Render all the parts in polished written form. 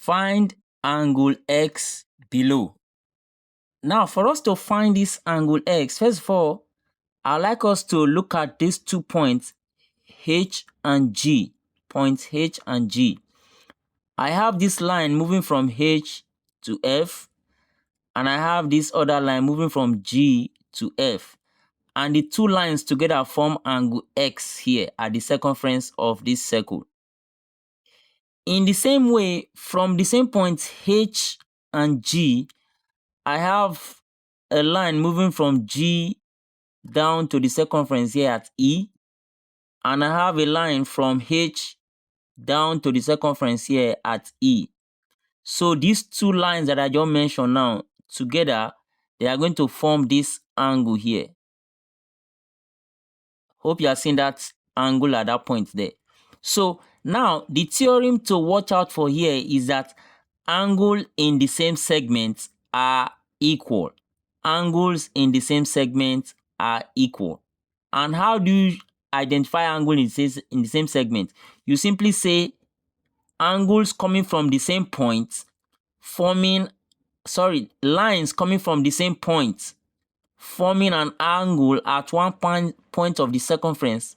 Find angle X below. Now, for us to find this angle X, first of all, I'd like us to look at these 2 points, H and G. Points H and G. I have this line moving from H to F, and I have this other line moving from G to F. And the 2 lines together form angle X here at the circumference of this circle. In the same way, from the same point H and G, I have a line moving from G down to the circumference here at E, and I have a line from H down to the circumference here at E. So these 2 lines that I just mentioned now, together, they are going to form this angle here. Hope you are seeing that angle at that point there. So now, the theorem to watch out for here is that angles in the same segment are equal. Angles in the same segment are equal. And how do you identify angle in the same segment? You simply say angles coming from the same point lines coming from the same point forming an angle at one point of the circumference,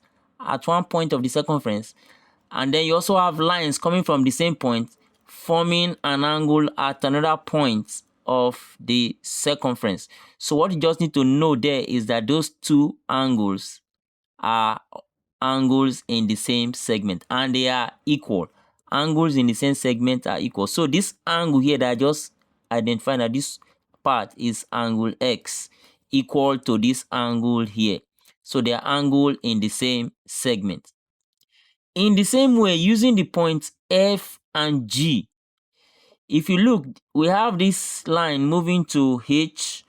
and then you also have lines coming from the same point forming an angle at another point of the circumference. So what you just need to know there is that those 2 angles are angles in the same segment, and they are equal. Angles in the same segment are equal. So this angle here that I just identified, that this part is angle X, equal to this angle here. So they are angle in the same segment. In the same way, using the points F and G, if you look, we have this line moving to H,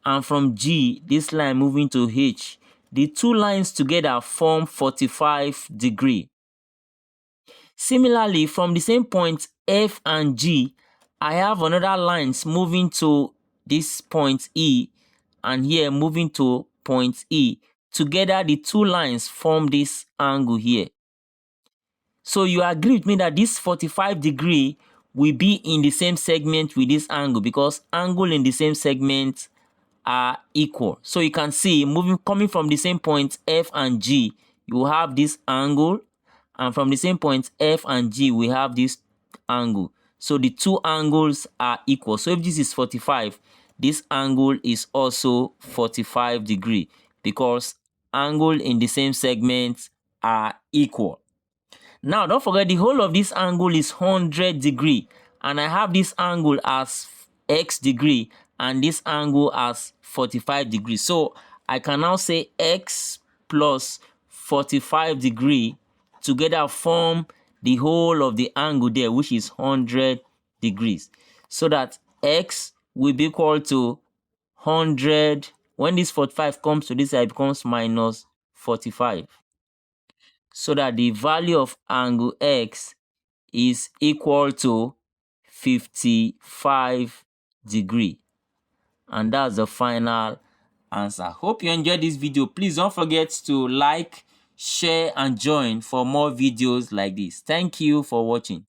and from G, this line moving to H. The 2 lines together form 45 degrees. Similarly, from the same point F and G, I have another lines moving to this point E, and here moving to point E. Together, the 2 lines form this angle here. So you agree with me that this 45 degree will be in the same segment with this angle, because angle in the same segment are equal. So you can see, coming from the same point F and G, you have this angle, and from the same point F and G, we have this angle. So the 2 angles are equal. So if this is 45, this angle is also 45 degrees, because angle in the same segment are equal. Now, don't forget, the whole of this angle is 100 degrees, and I have this angle as X degree and this angle as 45 degrees. So I can now say X plus 45 degrees together form the whole of the angle there, which is 100 degrees. So that X will be equal to 100. When this 45 comes to this side, it becomes minus 45. So that the value of angle X is equal to 55 degrees. And that's the final answer. Hope you enjoyed this video. Please don't forget to like, share, and join for more videos like this. Thank you for watching.